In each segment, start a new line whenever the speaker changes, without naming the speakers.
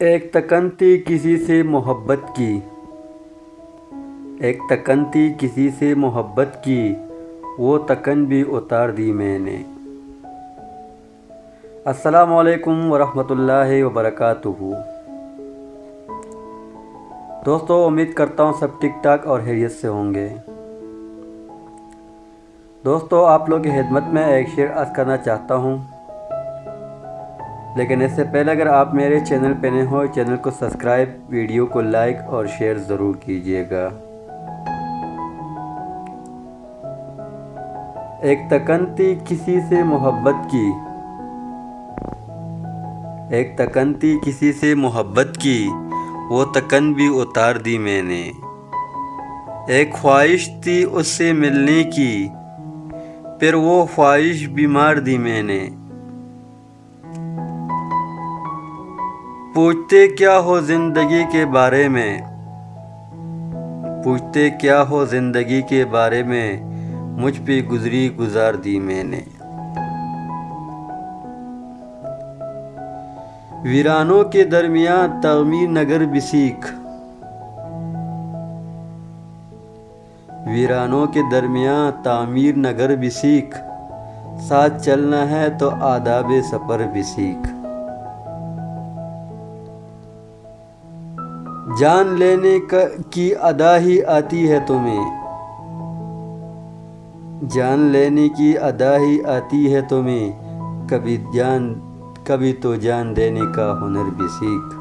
ایک تکن تھی کسی سے محبت کی، ایک تکن تھی کسی سے محبت کی، وہ تکن بھی اتار دی میں نے۔ السلام علیکم ورحمۃ اللہ وبرکاتہ۔ دوستو، امید کرتا ہوں سب ٹھیک ٹھاک اور خیریت سے ہوں گے۔ دوستو، آپ لوگ کی خدمت میں ایک شعر عرض کرنا چاہتا ہوں، لیکن اس سے پہلے اگر آپ میرے چینل پہ نئے ہو، چینل کو سبسکرائب، ویڈیو کو لائک اور شیئر ضرور کیجیے گا۔ ایک تکن تھی کسی سے محبت کی، ایک تکن تھی کسی سے محبت کی، وہ تکن بھی اتار دی میں نے۔ ایک خواہش تھی اس سے ملنے کی، پھر وہ خواہش بھی مار دی میں نے۔ پوچھتے کیا ہو زندگی کے بارے میں، پوچھتے کیا ہو زندگی کے بارے میں، مجھ پہ گزری گزار دی میں نے۔ ویرانوں کے درمیان تعمیر نگر بھی سیکھ، ویرانوں کے درمیان تعمیر نگر بھی سیکھ، ساتھ چلنا ہے تو آداب سفر بھی سیکھ۔ جان لینے کی ادا ہی آتی ہے تمہیں، جان لینے کی ادا ہی آتی ہے تمہیں، کبھی تو جان دینے کا ہنر بھی سیکھ۔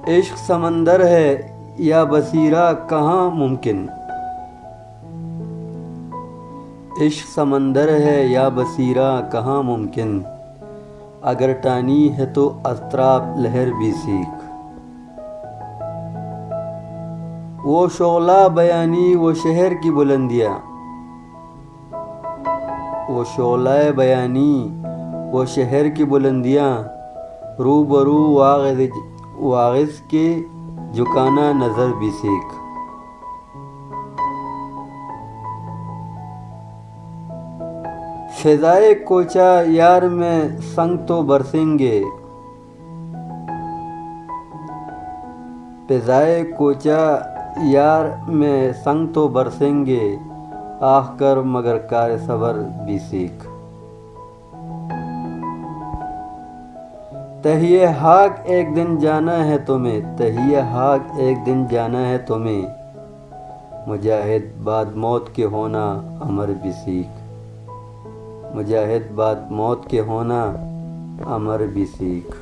عشق سمندر ہے یا بصیرہ کہاں ممکن، عشق سمندر ہے یا بصیرہ کہاں ممکن، اگر ٹانی ہے تو اضطراب لہر بھی سیکھ۔ وہ شعلہ بیانی وہ شہر کی بلندیاں، وہ شعلہ بیانی وہ شہر کی بلندیاں، روبرو واعظ کے جھکانا نظر بھی سیکھ۔ فضائے کوچہ یار میں سنگ تو برسیں گے، فضائے کوچہ یار میں سنگ تو برسیں گے، آہ کر مگر کار صبر بھی سیکھ۔ تہیہ خاک ایک دن جانا ہے تمہیں، تہیہ خاک ایک دن جانا ہے تمہیں، مجاہد بعد موت کے ہونا امر بھی سیکھ، مجاہد بعد موت کے ہونا امر بھی سیکھ۔